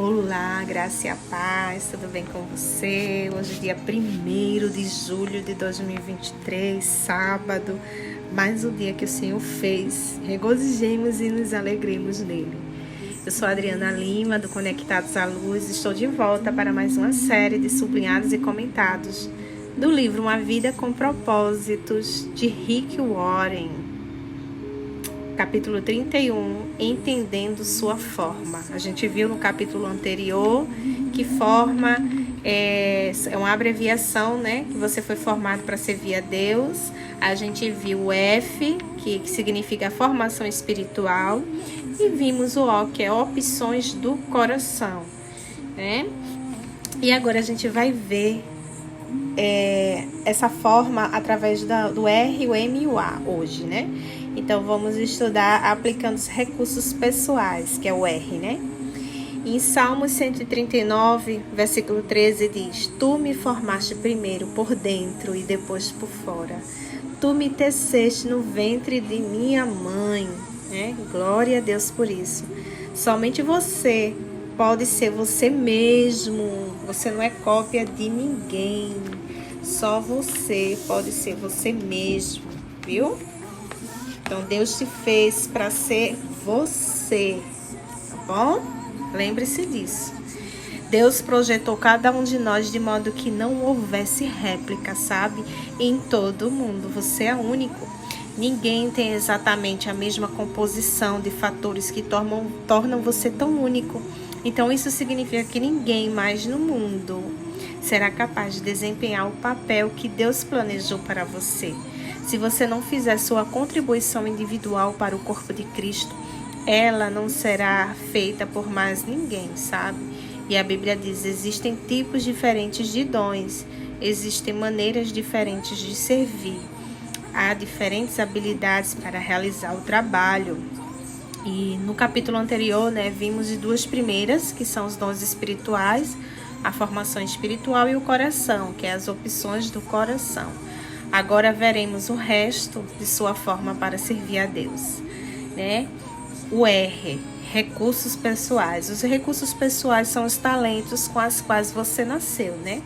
Olá, graça e a paz, tudo bem com você? Hoje é dia 1º de julho de 2023, sábado, mais um dia que o Senhor fez. Regozijemos e nos alegremos nele. Eu sou a Adriana Lima, do Conectados à Luz, estou de volta para mais uma série de sublinhados e comentados do livro Uma Vida com Propósitos, de Rick Warren. Capítulo 31, Entendendo Sua Forma. A gente viu no capítulo anterior que forma é uma abreviação, né? Que você foi formado para servir a Deus. A gente viu o F, que significa formação espiritual. E vimos o O, que é opções do coração, né? E agora a gente vai ver essa forma através do R, o M e o A hoje, né? Então, vamos estudar aplicando os recursos pessoais, que é o R, né? Em Salmos 139, versículo 13, diz: Tu me formaste primeiro por dentro e depois por fora. Tu me teceste no ventre de minha mãe, né? Glória a Deus por isso. Somente você pode ser você mesmo. Você não é cópia de ninguém. Só você pode ser você mesmo, viu? Então, Deus te fez para ser você, tá bom? Lembre-se disso. Deus projetou cada um de nós de modo que não houvesse réplica, sabe? Em todo mundo. Você é único. Ninguém tem exatamente a mesma composição de fatores que tornam você tão único. Então, isso significa que ninguém mais no mundo será capaz de desempenhar o papel que Deus planejou para você. Se você não fizer sua contribuição individual para o corpo de Cristo, ela não será feita por mais ninguém, sabe? E a Bíblia diz: existem tipos diferentes de dons, existem maneiras diferentes de servir, há diferentes habilidades para realizar o trabalho. E no capítulo anterior, né, vimos de duas primeiras, que são os dons espirituais, a formação espiritual e o coração, que é as opções do coração. Agora veremos o resto de sua forma para servir a Deus, né? O R, recursos pessoais. Os recursos pessoais são os talentos com os quais você nasceu, né?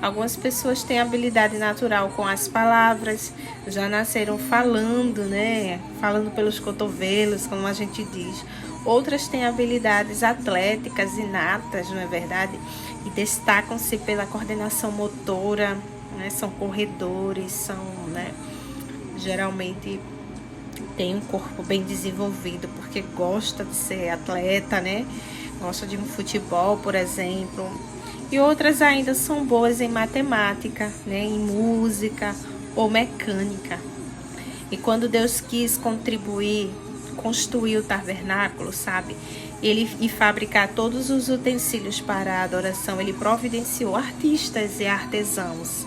Algumas pessoas têm habilidade natural com as palavras, já nasceram falando, né? Falando pelos cotovelos, como a gente diz. Outras têm habilidades atléticas inatas, não é verdade? E destacam-se pela coordenação motora, né? São corredores, são, né? Geralmente tem um corpo bem desenvolvido porque gosta de ser atleta, né? Gosta de um futebol, por exemplo. E outras ainda são boas em matemática, né? Em música ou mecânica. E quando Deus quis construir o tabernáculo, sabe? E fabricar todos os utensílios para a adoração, ele providenciou artistas e artesãos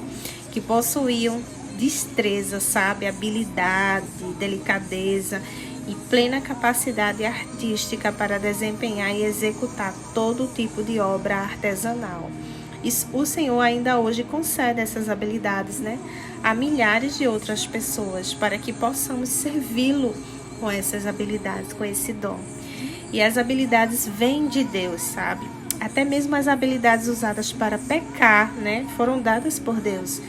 que possuíam destreza, sabe? Habilidade, delicadeza e plena capacidade artística para desempenhar e executar todo tipo de obra artesanal. O Senhor ainda hoje concede essas habilidades, né, a milhares de outras pessoas para que possamos servi-lo com essas habilidades, com esse dom. E as habilidades vêm de Deus, sabe? Até mesmo as habilidades usadas para pecar, né, foram dadas por Deus.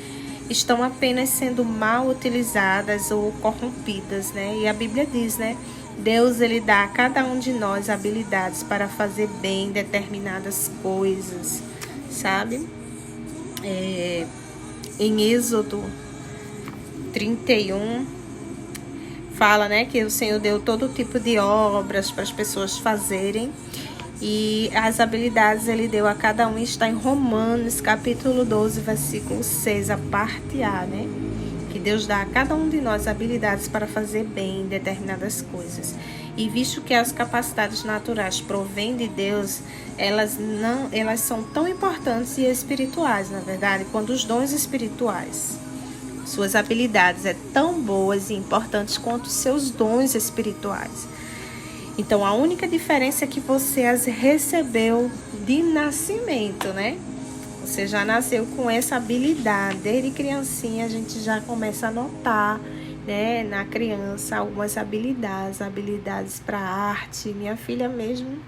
Estão apenas sendo mal utilizadas ou corrompidas, né? E a Bíblia diz, né? Deus, ele dá a cada um de nós habilidades para fazer bem determinadas coisas, sabe? Em Êxodo 31, fala, né? Que o Senhor deu todo tipo de obras para as pessoas fazerem. E as habilidades ele deu a cada um, está em Romanos, capítulo 12, versículo 6, a parte A, né? Que Deus dá a cada um de nós habilidades para fazer bem determinadas coisas. E visto que as capacidades naturais provêm de Deus, elas são tão importantes e espirituais, na verdade, quanto os dons espirituais. Suas habilidades são tão boas e importantes quanto os seus dons espirituais. Então, a única diferença é que você as recebeu de nascimento, né? Você já nasceu com essa habilidade. Desde criancinha, a gente já começa a notar, né, na criança algumas habilidades para arte. Minha filha mesmo,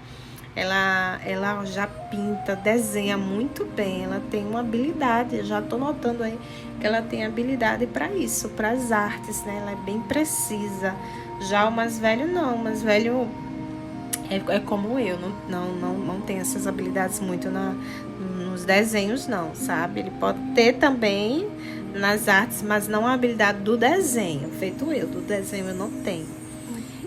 ela já pinta, desenha muito bem, ela tem uma habilidade, eu já estou notando aí que ela tem habilidade para isso, para as artes, né? Ela é bem precisa. Já o mais velho não, o mais velho é como eu, não tem essas habilidades muito nos desenhos não, sabe? Ele pode ter também nas artes, mas não a habilidade do desenho, feito eu, do desenho eu não tenho.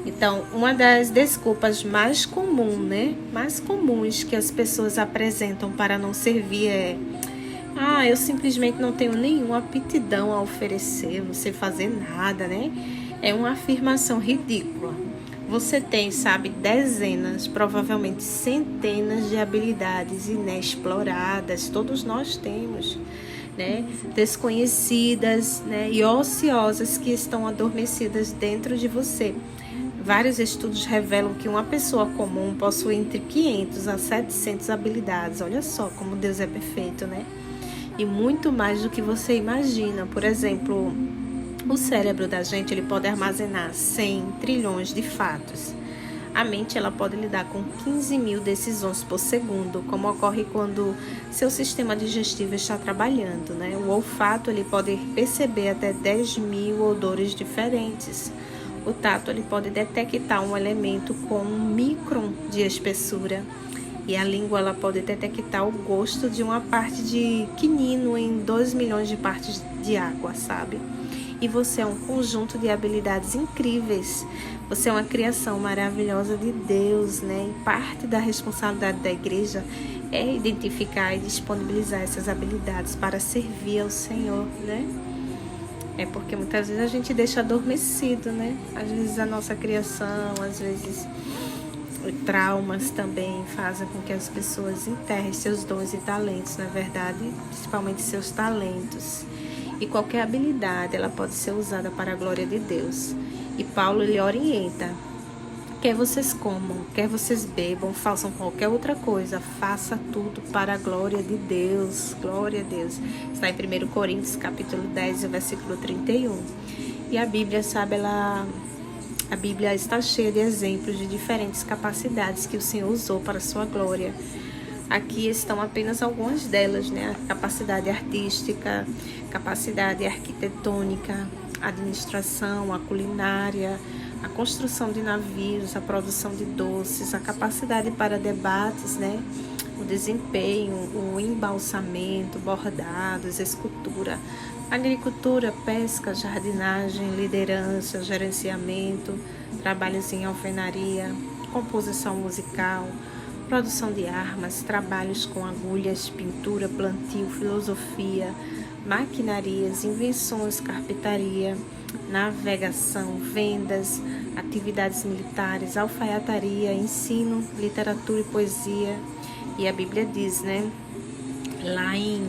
Então, uma das desculpas mais comuns, né? Mais comuns que as pessoas apresentam para não servir é: eu simplesmente não tenho nenhuma aptidão a oferecer, não sei fazer nada, né? É uma afirmação ridícula. Você tem, sabe, dezenas, provavelmente centenas de habilidades inexploradas, todos nós temos, né? Desconhecidas, né? E ociosas que estão adormecidas dentro de você. Vários estudos revelam que uma pessoa comum possui entre 500 a 700 habilidades. Olha só como Deus é perfeito, né? E muito mais do que você imagina. Por exemplo, o cérebro da gente ele pode armazenar 100 trilhões de fatos. A mente ela pode lidar com 15 mil decisões por segundo, como ocorre quando seu sistema digestivo está trabalhando, né? O olfato ele pode perceber até 10 mil odores diferentes. O tato ele pode detectar um elemento com 1 micron de espessura. E a língua ela pode detectar o gosto de uma parte de quinino em 2 milhões de partes de água, sabe? E você é um conjunto de habilidades incríveis. Você é uma criação maravilhosa de Deus, né? E parte da responsabilidade da igreja é identificar e disponibilizar essas habilidades para servir ao Senhor, né? É porque muitas vezes a gente deixa adormecido, né? Às vezes a nossa criação, às vezes traumas também fazem com que as pessoas enterrem seus dons e talentos, na verdade, principalmente seus talentos. E qualquer habilidade, ela pode ser usada para a glória de Deus. E Paulo, ele orienta: quer vocês comam, quer vocês bebam, façam qualquer outra coisa, faça tudo para a glória de Deus. Glória a Deus. Está em 1 Coríntios, capítulo 10, versículo 31. E a Bíblia, sabe, a Bíblia está cheia de exemplos de diferentes capacidades que o Senhor usou para a sua glória. Aqui estão apenas algumas delas, né? A capacidade artística, capacidade arquitetônica, administração, a culinária, a construção de navios, a produção de doces, a capacidade para debates, né? O desempenho, o embalsamento, bordados, escultura, agricultura, pesca, jardinagem, liderança, gerenciamento, trabalhos em alvenaria, composição musical, produção de armas, trabalhos com agulhas, pintura, plantio, filosofia, maquinarias, invenções, carpintaria, navegação, vendas, atividades militares, alfaiataria, ensino, literatura e poesia. E a Bíblia diz, né, lá em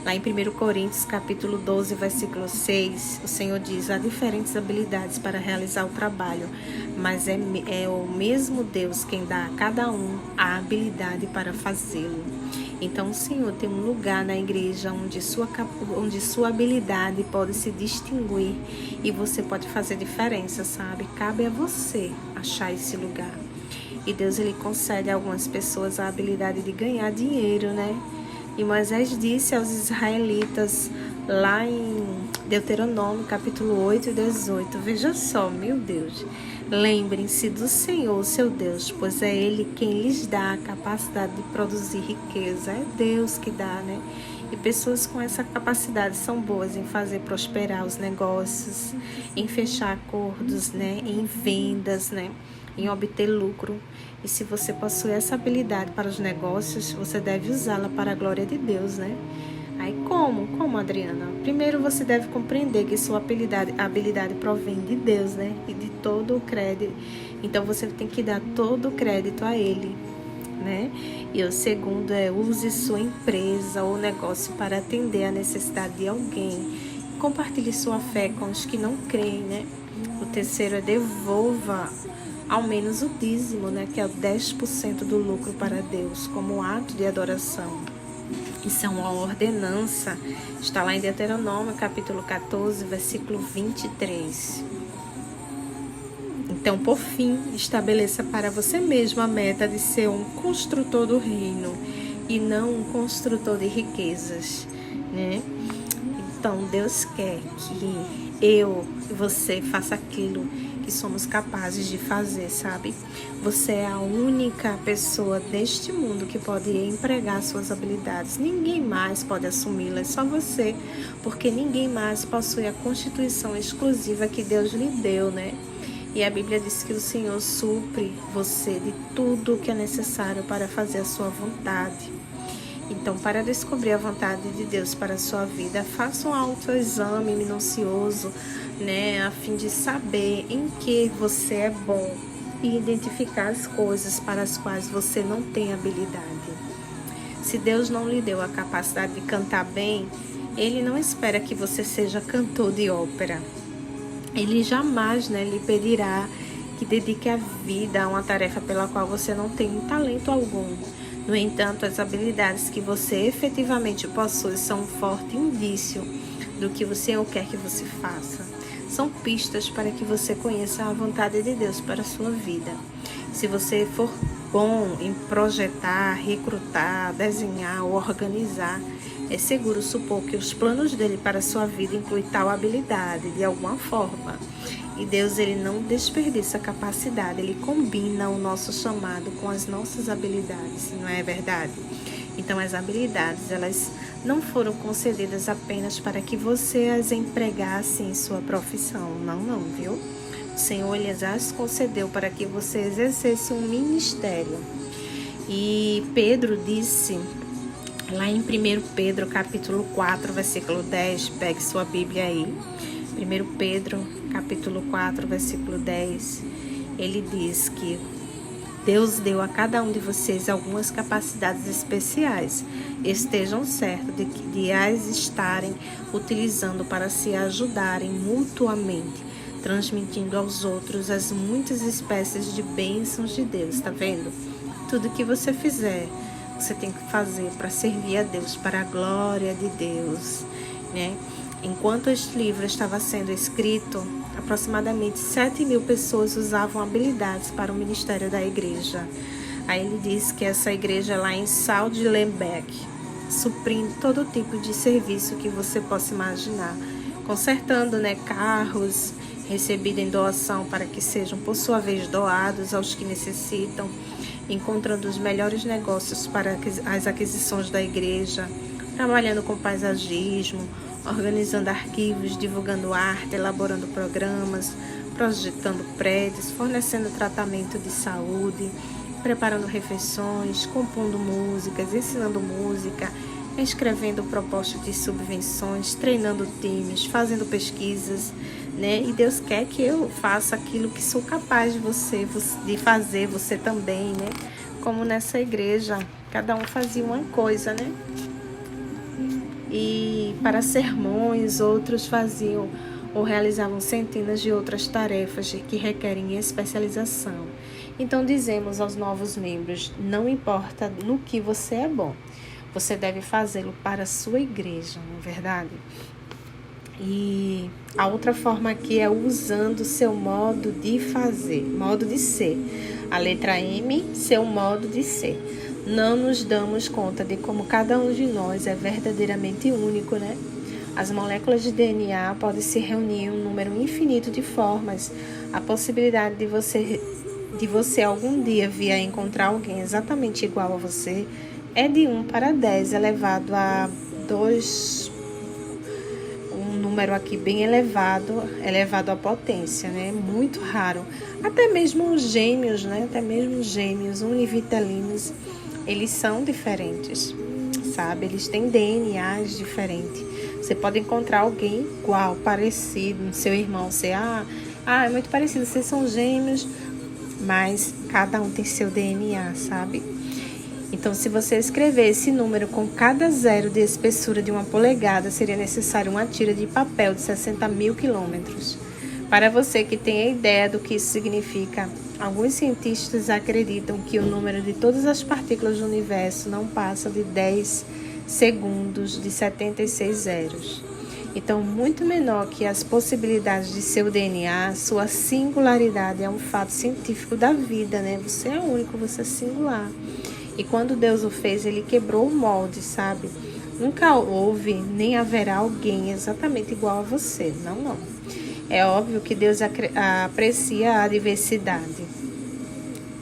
1 Coríntios, capítulo 12, versículo 6, o Senhor diz: há diferentes habilidades para realizar o trabalho, mas é o mesmo Deus quem dá a cada um a habilidade para fazê-lo. Então, o Senhor tem um lugar na igreja onde sua habilidade pode se distinguir e você pode fazer diferença, sabe? Cabe a você achar esse lugar. E Deus, ele concede a algumas pessoas a habilidade de ganhar dinheiro, né? E Moisés disse aos israelitas, lá em Deuteronômio, capítulo 8 e 18, veja só, meu Deus, lembrem-se do Senhor, seu Deus, pois é Ele quem lhes dá a capacidade de produzir riqueza, é Deus que dá, né? E pessoas com essa capacidade são boas em fazer prosperar os negócios, em fechar acordos, né? Em vendas, né? Em obter lucro. E se você possui essa habilidade para os negócios, você deve usá-la para a glória de Deus, né? Aí como? Como, Adriana? Primeiro você deve compreender que sua habilidade provém de Deus, né? E de todo o crédito. Então você tem que dar todo o crédito a Ele, né? E o segundo é: use sua empresa ou negócio para atender a necessidade de alguém. Compartilhe sua fé com os que não creem, né? O terceiro é: devolva ao menos o dízimo, né, que é o 10% do lucro para Deus, como ato de adoração. Isso é uma ordenança, está lá em Deuteronômio, capítulo 14, versículo 23. Então, por fim, estabeleça para você mesmo a meta de ser um construtor do reino e não um construtor de riquezas, né? Então, Deus quer que eu e você faça aquilo que somos capazes de fazer, sabe? Você é a única pessoa deste mundo que pode empregar suas habilidades. Ninguém mais pode assumi-las, só você, porque ninguém mais possui a constituição exclusiva que Deus lhe deu, né? E a Bíblia diz que o Senhor supre você de tudo o que é necessário para fazer a sua vontade. Então, para descobrir a vontade de Deus para a sua vida, faça um autoexame minucioso, né, a fim de saber em que você é bom e identificar as coisas para as quais você não tem habilidade. Se Deus não lhe deu a capacidade de cantar bem, Ele não espera que você seja cantor de ópera. Ele jamais, né, lhe pedirá que dedique a vida a uma tarefa pela qual você não tem talento algum. No entanto, as habilidades que você efetivamente possui são um forte indício do que o Senhor quer que você faça. São pistas para que você conheça a vontade de Deus para a sua vida. Se você for bom em projetar, recrutar, desenhar ou organizar, é seguro supor que os planos dele para a sua vida incluem tal habilidade de alguma forma. E Deus, ele não desperdiça a capacidade, ele combina o nosso chamado com as nossas habilidades, não é verdade? Então, as habilidades, elas não foram concedidas apenas para que você as empregasse em sua profissão, não, viu? O Senhor, ele as concedeu para que você exercesse um ministério. E Pedro disse, lá em 1 Pedro, capítulo 4, versículo 10, pegue sua Bíblia aí. 1 Pedro, capítulo 4, versículo 10, ele diz que Deus deu a cada um de vocês algumas capacidades especiais. Estejam certos de as estarem utilizando para se ajudarem mutuamente, transmitindo aos outros as muitas espécies de bênçãos de Deus, tá vendo? Tudo que você fizer, você tem que fazer para servir a Deus, para a glória de Deus, né? Enquanto este livro estava sendo escrito, aproximadamente 7.000 pessoas usavam habilidades para o ministério da igreja. Aí ele diz que essa igreja é lá em Salzlembeck, suprindo todo tipo de serviço que você possa imaginar, consertando, né, carros recebidos em doação para que sejam, por sua vez, doados aos que necessitam, encontrando os melhores negócios para as aquisições da igreja, trabalhando com paisagismo, organizando arquivos, divulgando arte, elaborando programas, projetando prédios, fornecendo tratamento de saúde, preparando refeições, compondo músicas, ensinando música, escrevendo propostas de subvenções, treinando times, fazendo pesquisas, né? E Deus quer que eu faça aquilo que sou capaz de fazer, você também, né? Como nessa igreja, cada um fazia uma coisa, né? E para sermões, outros faziam ou realizavam centenas de outras tarefas que requerem especialização. Então dizemos aos novos membros, não importa no que você é bom, você deve fazê-lo para a sua igreja, não é verdade? E a outra forma aqui é usando o seu modo de fazer, modo de ser. A letra M, seu modo de ser. Não nos damos conta de como cada um de nós é verdadeiramente único, né? As moléculas de DNA podem se reunir em um número infinito de formas. A possibilidade de você algum dia vir a encontrar alguém exatamente igual a você é de 1 para 10 elevado a 2, um número aqui bem elevado à potência, né? Muito raro. Até mesmo os gêmeos, né? Até mesmo os gêmeos univitelinos, eles são diferentes, sabe? Eles têm DNAs diferentes. Você pode encontrar alguém igual, parecido, seu irmão, é muito parecido, vocês são gêmeos, mas cada um tem seu DNA, sabe? Então, se você escrever esse número com cada zero de espessura de 1 polegada, seria necessário uma tira de papel de 60.000 quilômetros. Para você que tem a ideia do que isso significa, alguns cientistas acreditam que o número de todas as partículas do universo não passa de 10 segundos de 76 zeros. Então, muito menor que as possibilidades de seu DNA, sua singularidade é um fato científico da vida, né? Você é único, você é singular. E quando Deus o fez, ele quebrou o molde, sabe? Nunca houve, nem haverá alguém exatamente igual a você. Não, não. É óbvio que Deus aprecia a diversidade.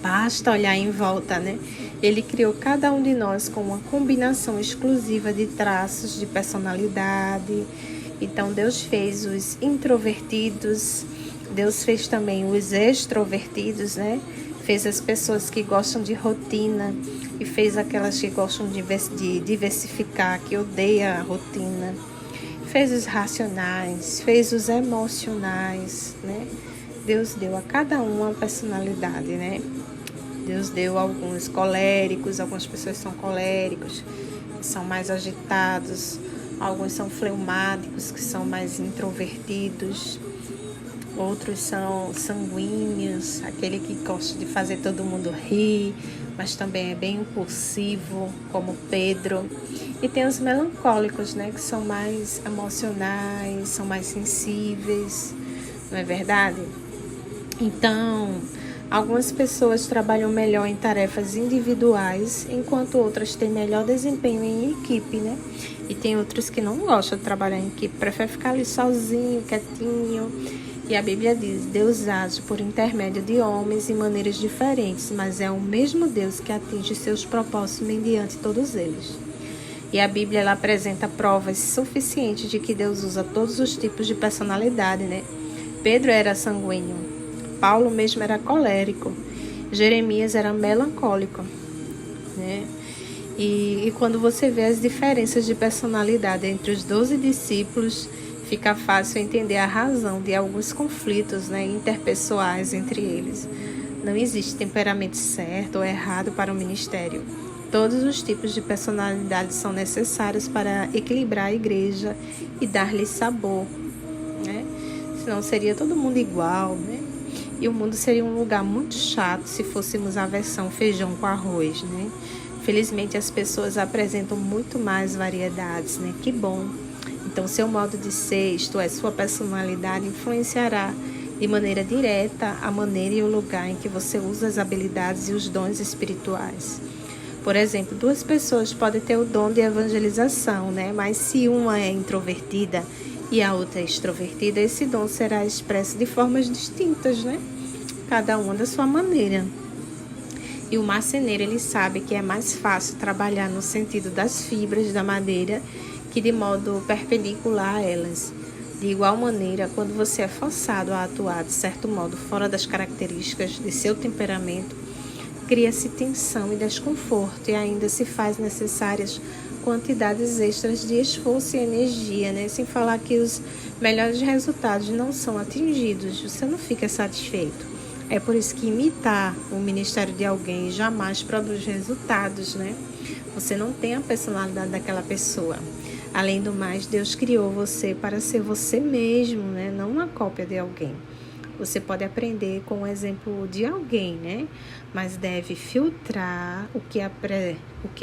Basta olhar em volta, né? Ele criou cada um de nós com uma combinação exclusiva de traços de personalidade. Então, Deus fez os introvertidos, Deus fez também os extrovertidos, né? Fez as pessoas que gostam de rotina e fez aquelas que gostam de diversificar, que odeia a rotina. Fez os racionais, fez os emocionais, né? Deus deu a cada um uma personalidade, né? Deus deu alguns coléricos, algumas pessoas são coléricos, são mais agitados. Alguns são fleumáticos, que são mais introvertidos. Outros são sanguíneos, aquele que gosta de fazer todo mundo rir, mas também é bem impulsivo, como Pedro. E tem os melancólicos, né, que são mais emocionais, são mais sensíveis, não é verdade? Então, algumas pessoas trabalham melhor em tarefas individuais, enquanto outras têm melhor desempenho em equipe, né? E tem outros que não gostam de trabalhar em equipe, preferem ficar ali sozinho, quietinho. E a Bíblia diz, Deus age por intermédio de homens em maneiras diferentes, mas é o mesmo Deus que atinge seus propósitos mediante todos eles. E a Bíblia ela apresenta provas suficientes de que Deus usa todos os tipos de personalidade, né? Pedro era sanguíneo, Paulo mesmo era colérico, Jeremias era melancólico, né? E quando você vê as diferenças de personalidade entre os 12 discípulos, fica fácil entender a razão de alguns conflitos, né, interpessoais entre eles. Não existe temperamento certo ou errado para o ministério. Todos os tipos de personalidade são necessários para equilibrar a igreja e dar-lhe sabor, né? Senão seria todo mundo igual, né? E o mundo seria um lugar muito chato se fôssemos a versão feijão com arroz, né? Felizmente as pessoas apresentam muito mais variedades, né? Que bom. Então seu modo de ser, isto é, sua personalidade, influenciará de maneira direta a maneira e o lugar em que você usa as habilidades e os dons espirituais. Por exemplo, duas pessoas podem ter o dom de evangelização, né? Mas se uma é introvertida e a outra é extrovertida, esse dom será expresso de formas distintas, né? Cada uma da sua maneira. E o marceneiro, ele sabe que é mais fácil trabalhar no sentido das fibras da madeira que de modo perpendicular a elas. De igual maneira, quando você é forçado a atuar de certo modo fora das características de seu temperamento, cria-se tensão e desconforto e ainda se faz necessárias quantidades extras de esforço e energia, né? Sem falar que os melhores resultados não são atingidos, você não fica satisfeito. É por isso que imitar o ministério de alguém jamais produz resultados, né? Você não tem a personalidade daquela pessoa. Além do mais, Deus criou você para ser você mesmo, né? Não uma cópia de alguém. Você pode aprender com o exemplo de alguém, né? Mas deve filtrar o que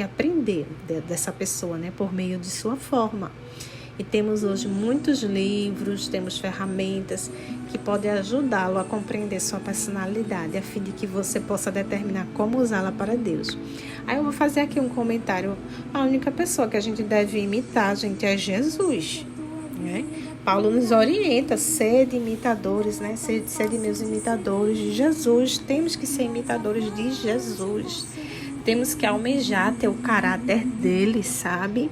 aprender dessa pessoa, né? Por meio de sua forma. E temos hoje muitos livros, temos ferramentas que podem ajudá-lo a compreender sua personalidade, a fim de que você possa determinar como usá-la para Deus. Aí eu vou fazer aqui um comentário. A única pessoa que a gente deve imitar, gente, é Jesus, né? Paulo nos orienta, sede imitadores, né? Sede meus imitadores de Jesus. Temos que ser imitadores de Jesus. Temos que almejar ter o caráter dele, sabe?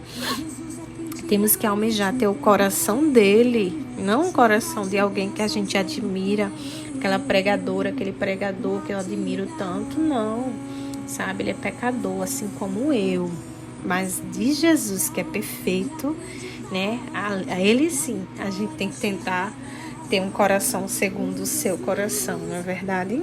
Temos que almejar ter o coração dele, não o coração de alguém que a gente admira, aquela pregadora, aquele pregador que eu admiro tanto, não, sabe? Ele é pecador, assim como eu, mas de Jesus, que é perfeito, né? A ele sim, a gente tem que tentar ter um coração segundo o seu coração, não é verdade?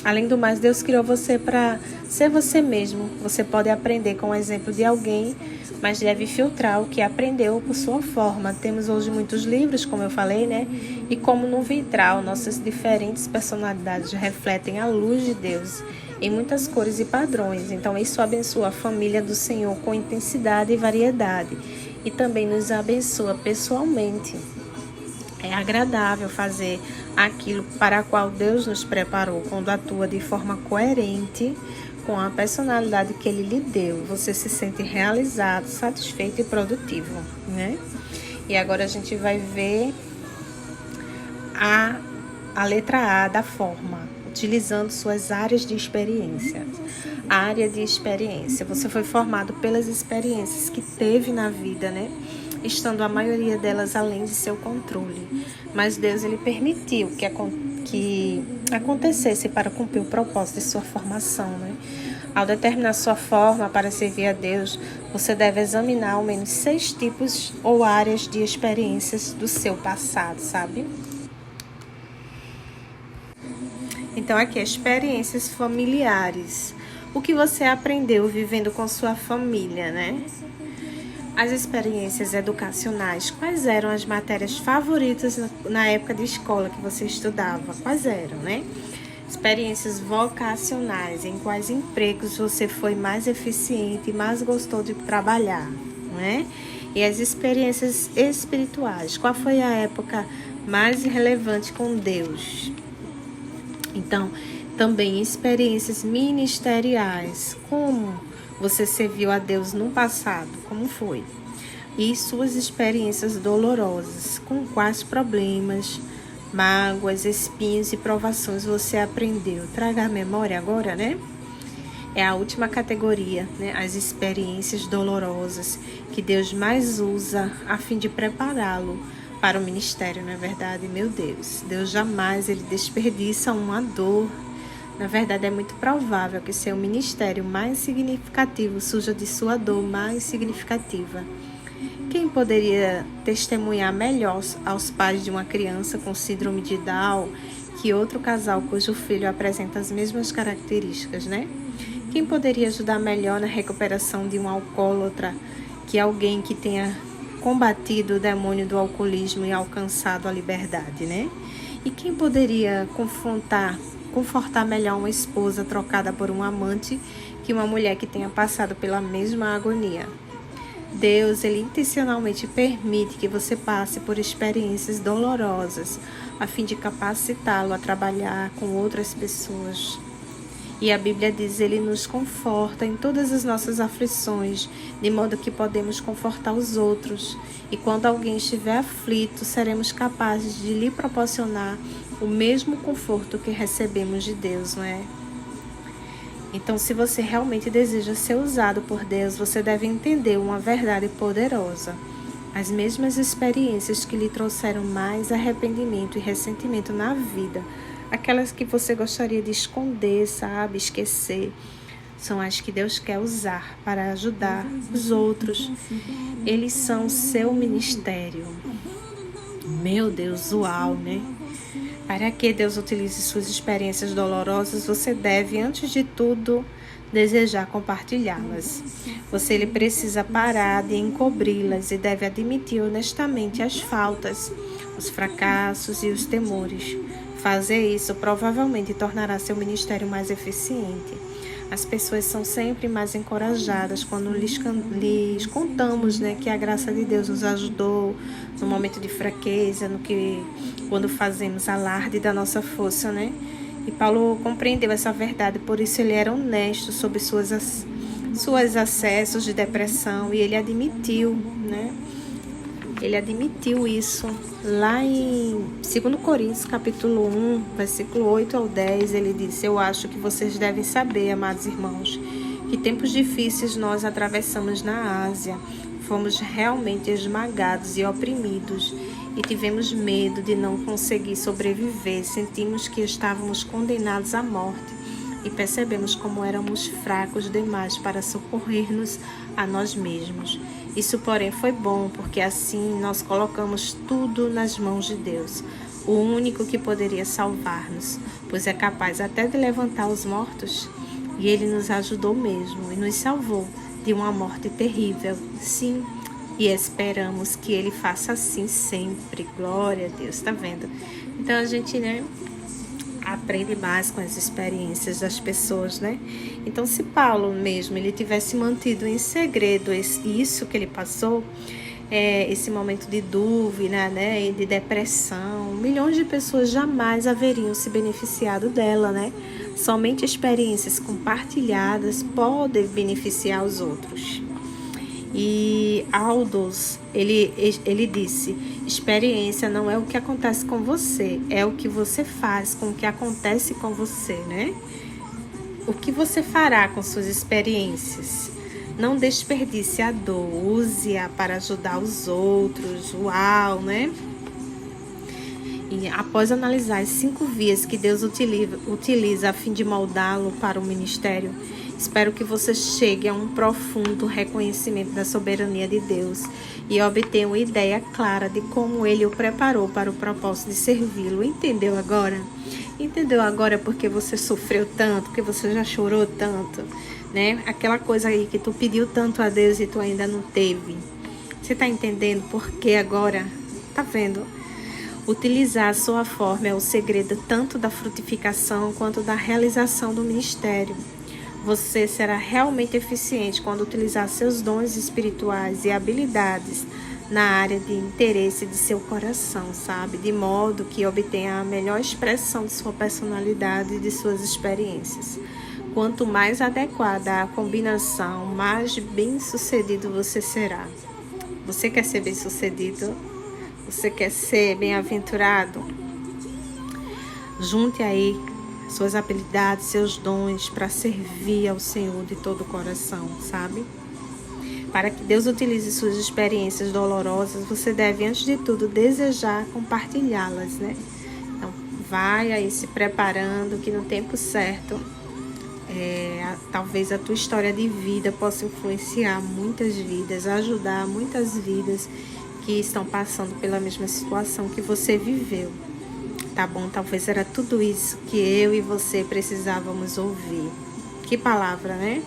Além do mais, Deus criou você para ser você mesmo. Você pode aprender com o exemplo de alguém, mas deve filtrar o que aprendeu por sua forma. Temos hoje muitos livros, como eu falei, né? E como no vitral, nossas diferentes personalidades refletem a luz de Deus em muitas cores e padrões. Então, isso abençoa a família do Senhor com intensidade e variedade. E também nos abençoa pessoalmente. É agradável fazer aquilo para o qual Deus nos preparou, quando atua de forma coerente com a personalidade que Ele lhe deu. Você se sente realizado, satisfeito e produtivo, né? E agora a gente vai ver a letra A da forma, utilizando suas áreas de experiência. Área de experiência. Você foi formado pelas experiências que teve na vida, né? Estando a maioria delas além de seu controle. Mas Deus, Ele permitiu que acontecesse para cumprir o propósito de sua formação, né? Ao determinar sua forma para servir a Deus, você deve examinar ao menos 6 tipos ou áreas de experiências do seu passado, sabe? Então, aqui, experiências familiares. O que você aprendeu vivendo com sua família, né? As experiências educacionais. Quais eram as matérias favoritas na época de escola que você estudava? Quais eram, né? Experiências vocacionais. Em quais empregos você foi mais eficiente e mais gostou de trabalhar, né? E as experiências espirituais. Qual foi a época mais relevante com Deus? Então, também experiências ministeriais. Como você serviu a Deus no passado? Como foi? E suas experiências dolorosas. Com quais problemas, mágoas, espinhos e provações você aprendeu? Traga a memória agora, né? É a última categoria, né? As experiências dolorosas que Deus mais usa a fim de prepará-lo para o ministério, não é verdade? Meu Deus, Deus jamais Ele desperdiça uma dor. Na verdade, é muito provável que seu ministério mais significativo surja de sua dor mais significativa. Quem poderia testemunhar melhor aos pais de uma criança com síndrome de Down que outro casal cujo filho apresenta as mesmas características, né? Quem poderia ajudar melhor na recuperação de um alcoólatra que alguém que tenha combatido o demônio do alcoolismo e alcançado a liberdade, né? E quem poderia confortar melhor uma esposa trocada por um amante que uma mulher que tenha passado pela mesma agonia? Deus, Ele intencionalmente permite que você passe por experiências dolorosas a fim de capacitá-lo a trabalhar com outras pessoas. E a Bíblia diz, Ele nos conforta em todas as nossas aflições, de modo que podemos confortar os outros. E quando alguém estiver aflito, seremos capazes de lhe proporcionar o mesmo conforto que recebemos de Deus, não é? Então, se você realmente deseja ser usado por Deus, você deve entender uma verdade poderosa. As mesmas experiências que lhe trouxeram mais arrependimento e ressentimento na vida, aquelas que você gostaria de esconder, sabe, esquecer, são as que Deus quer usar para ajudar os outros. Eles são o seu ministério. Meu Deus, uau, né? Para que Deus utilize suas experiências dolorosas, você deve, antes de tudo, desejar compartilhá-las. Ele precisa parar de encobri-las e deve admitir honestamente as faltas, os fracassos e os temores. Fazer isso provavelmente tornará seu ministério mais eficiente. As pessoas são sempre mais encorajadas quando lhes contamos, né, que a graça de Deus nos ajudou no momento de fraqueza, quando fazemos alarde da nossa força, né? E Paulo compreendeu essa verdade, por isso ele era honesto sobre suas acessos de depressão e ele admitiu, né? Ele admitiu isso lá em 2 Coríntios, capítulo 1, versículo 8 ao 10, ele disse: eu acho que vocês devem saber, amados irmãos, que tempos difíceis nós atravessamos na Ásia. Fomos realmente esmagados e oprimidos e tivemos medo de não conseguir sobreviver. Sentimos que estávamos condenados à morte e percebemos como éramos fracos demais para socorrer-nos a nós mesmos. Isso, porém, foi bom, porque assim nós colocamos tudo nas mãos de Deus, o único que poderia salvar-nos, pois é capaz até de levantar os mortos. E Ele nos ajudou mesmo e nos salvou de uma morte terrível. Sim, e esperamos que Ele faça assim sempre. Glória a Deus, tá vendo? Então a gente, né, aprende mais com as experiências das pessoas, né? Então, se Paulo mesmo ele tivesse mantido em segredo isso que ele passou, esse momento de dúvida, né, e de depressão, milhões de pessoas jamais haveriam se beneficiado dela, né? Somente experiências compartilhadas podem beneficiar os outros. E Aldous, ele disse: experiência não é o que acontece com você, é o que você faz com o que acontece com você, né? O que você fará com suas experiências? Não desperdice a dor, use-a para ajudar os outros. Uau, né? E após analisar as 5 vias que Deus utiliza a fim de moldá-lo para o ministério, espero que você chegue a um profundo reconhecimento da soberania de Deus e obtenha uma ideia clara de como Ele o preparou para o propósito de servi-lo. Entendeu agora? Entendeu agora porque você sofreu tanto, porque você já chorou tanto, né? Aquela coisa aí que tu pediu tanto a Deus e tu ainda não teve. Você tá entendendo por que agora? Tá vendo? Utilizar a sua forma é o segredo tanto da frutificação quanto da realização do ministério. Você será realmente eficiente quando utilizar seus dons espirituais e habilidades na área de interesse de seu coração, sabe? De modo que obtenha a melhor expressão de sua personalidade e de suas experiências. Quanto mais adequada a combinação, mais bem-sucedido você será. Você quer ser bem-sucedido? Você quer ser bem-aventurado? Junte aí suas habilidades, seus dons para servir ao Senhor de todo o coração, sabe? Para que Deus utilize suas experiências dolorosas, você deve, antes de tudo, desejar compartilhá-las, né? Então, vai aí se preparando que no tempo certo, talvez a tua história de vida possa influenciar muitas vidas, ajudar muitas vidas que estão passando pela mesma situação que você viveu. Tá bom? Talvez era tudo isso que eu e você precisávamos ouvir. Que palavra, né?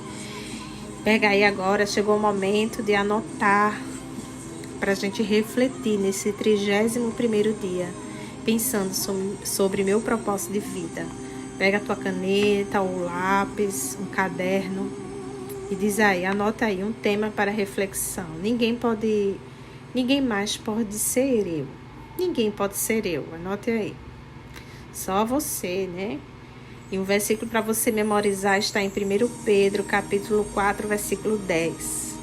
Pega aí agora, chegou o momento de anotar para a gente refletir nesse 31º dia, pensando sobre meu propósito de vida. Pega a tua caneta, o lápis, um caderno e diz aí, anota aí um tema para reflexão. Ninguém mais pode ser eu. Ninguém pode ser eu. Anote aí. Só você, né? E um versículo para você memorizar está em 1 Pedro, capítulo 4, versículo 10.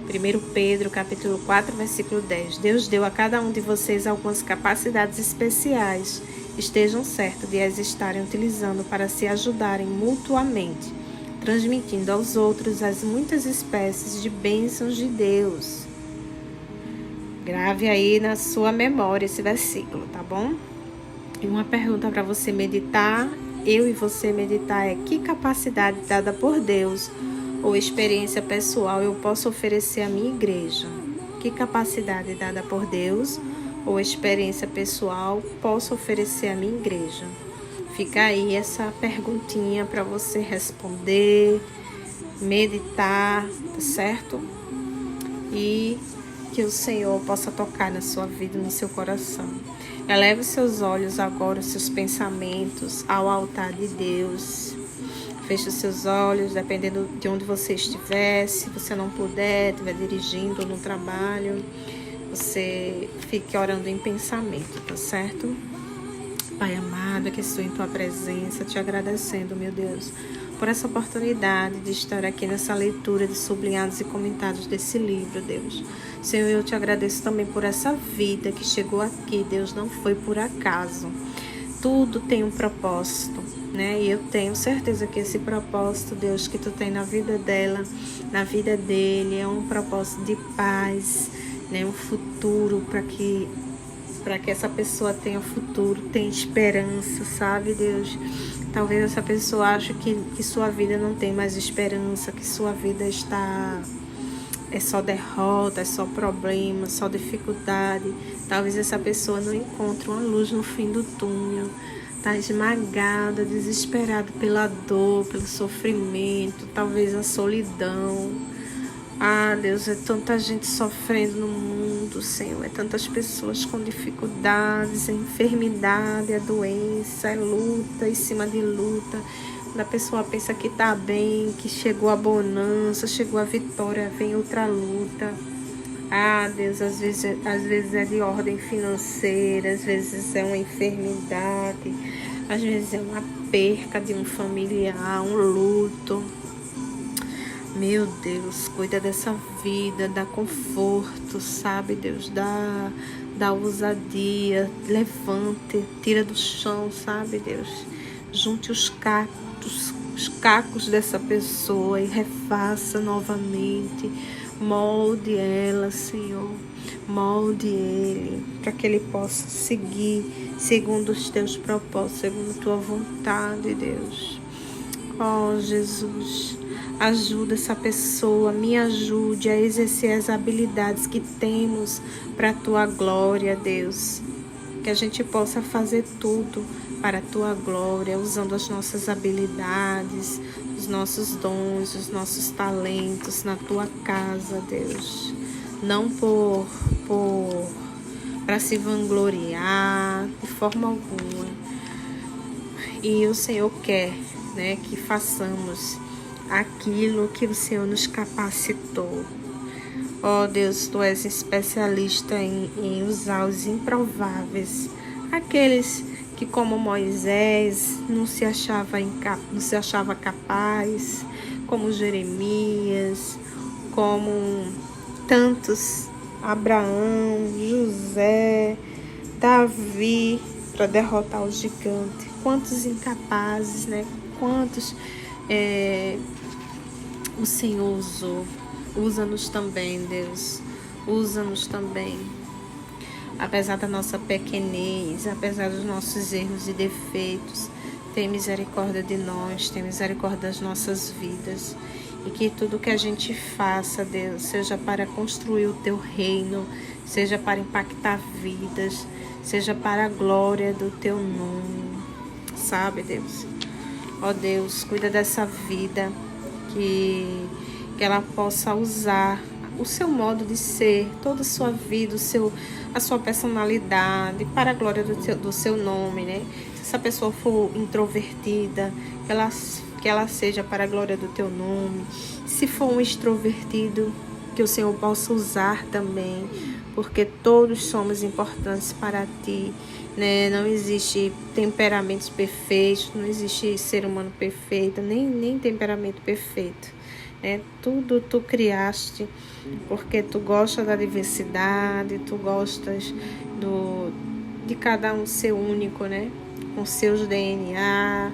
1 Pedro, capítulo 4, versículo 10. Deus deu a cada um de vocês algumas capacidades especiais. Estejam certos de as estarem utilizando para se ajudarem mutuamente, transmitindo aos outros as muitas espécies de bênçãos de Deus. Grave aí na sua memória esse versículo, tá bom? E uma pergunta para você meditar, eu e você meditar é: que capacidade dada por Deus ou experiência pessoal eu posso oferecer à minha igreja? Que capacidade dada por Deus ou experiência pessoal posso oferecer à minha igreja? Fica aí essa perguntinha para você responder, meditar, tá certo? E que o Senhor possa tocar na sua vida, no seu coração. Eleve os seus olhos agora, os seus pensamentos ao altar de Deus. Feche os seus olhos, dependendo de onde você estiver. Se você não puder, estiver dirigindo ou no trabalho, você fique orando em pensamento, tá certo? Pai amado, que estou em tua presença, te agradecendo, meu Deus, por essa oportunidade de estar aqui nessa leitura de sublinhados e comentados desse livro, Deus. Senhor, eu te agradeço também por essa vida que chegou aqui, Deus, não foi por acaso. Tudo tem um propósito, né? E eu tenho certeza que esse propósito, Deus, que tu tem na vida dela, na vida dele, é um propósito de paz, né? Um futuro para que essa pessoa tenha futuro, tenha esperança, sabe, Deus? Talvez essa pessoa ache que sua vida não tem mais esperança, que sua vida é só derrota, é só problema, só dificuldade. Talvez essa pessoa não encontre uma luz no fim do túnel. Está esmagada, desesperada pela dor, pelo sofrimento, talvez a solidão. Ah, Deus, é tanta gente sofrendo no mundo, Senhor. É tantas pessoas com dificuldades, é enfermidade, é doença, é luta em cima de luta. Quando a pessoa pensa que tá bem, que chegou a bonança, chegou a vitória, vem outra luta. Ah, Deus, às vezes é de ordem financeira, às vezes é uma enfermidade, às vezes é uma perca de um familiar, um luto. Meu Deus, cuida dessa vida, dá conforto, sabe, Deus, dá ousadia, levante, tira do chão, sabe, Deus, junte os cacos dessa pessoa e refaça novamente, molde ela, Senhor, molde ele, para que ele possa seguir segundo os teus propósitos, segundo a tua vontade, Deus. Oh, Jesus, ajuda essa pessoa, me ajude a exercer as habilidades que temos para a tua glória, Deus. Que a gente possa fazer tudo para a tua glória, usando as nossas habilidades, os nossos dons, os nossos talentos na tua casa, Deus. Não para se vangloriar de forma alguma. E o Senhor quer, né, que façamos aquilo que o Senhor nos capacitou. Ó Deus, Tu és especialista em usar os improváveis, aqueles que, como Moisés, não se achava capaz, como Jeremias, como tantos, Abraão, José, Davi, para derrotar o gigante. Quantos incapazes, né? Quantos o Senhor usou. Usa-nos também, Deus. Usa-nos também. Apesar da nossa pequenez, apesar dos nossos erros e defeitos, tem misericórdia de nós, tem misericórdia das nossas vidas. E que tudo que a gente faça, Deus, seja para construir o Teu reino, seja para impactar vidas, seja para a glória do Teu nome. Sabe, Deus? Ó Deus, cuida dessa vida, que ela possa usar o seu modo de ser, toda a sua vida, a sua personalidade, para a glória do seu nome, né? Se essa pessoa for introvertida, que ela seja para a glória do teu nome. Se for um extrovertido, que o Senhor possa usar também, porque todos somos importantes para ti, né? Não existe temperamentos perfeitos, não existe ser humano perfeito, nem temperamento perfeito. Tudo tu criaste, porque tu gosta da diversidade, tu gostas de cada um ser único, né? Com seus DNA,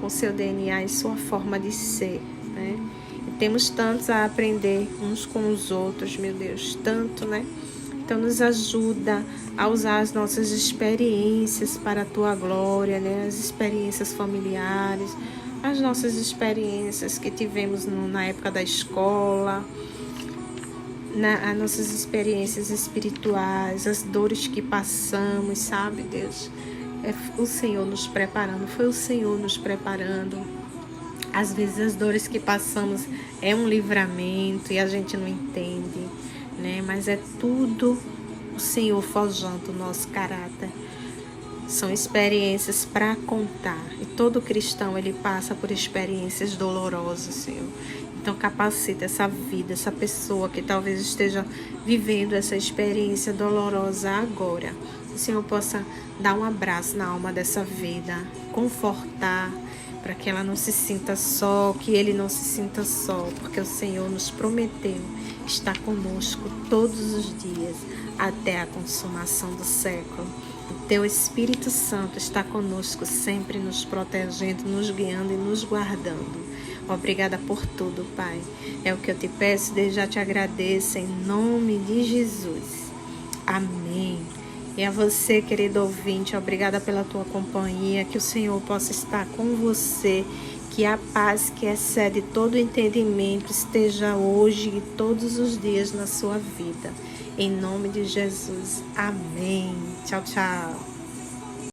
com seu DNA e sua forma de ser, né? E temos tantos a aprender uns com os outros, meu Deus, tanto, né? Então nos ajuda a usar as nossas experiências para a tua glória, né? As experiências familiares, as nossas experiências que tivemos na época da escola, as nossas experiências espirituais, as dores que passamos, sabe, Deus? É o Senhor nos preparando, foi o Senhor nos preparando. Às vezes as dores que passamos é um livramento e a gente não entende, né? Mas é tudo o Senhor forjando o nosso caráter. São experiências para contar. E todo cristão, ele passa por experiências dolorosas, Senhor. Então, capacita essa vida, essa pessoa que talvez esteja vivendo essa experiência dolorosa agora. Que o Senhor possa dar um abraço na alma dessa vida, confortar, para que ela não se sinta só, que ele não se sinta só, porque o Senhor nos prometeu estar conosco todos os dias, até a consumação do século. O Teu Espírito Santo está conosco sempre, nos protegendo, nos guiando e nos guardando. Obrigada por tudo, Pai. É o que eu te peço, desde já te agradeço, em nome de Jesus. Amém. E a você, querido ouvinte, obrigada pela tua companhia, que o Senhor possa estar com você, que a paz que excede todo entendimento esteja hoje e todos os dias na sua vida. Em nome de Jesus. Amém. Tchau, tchau.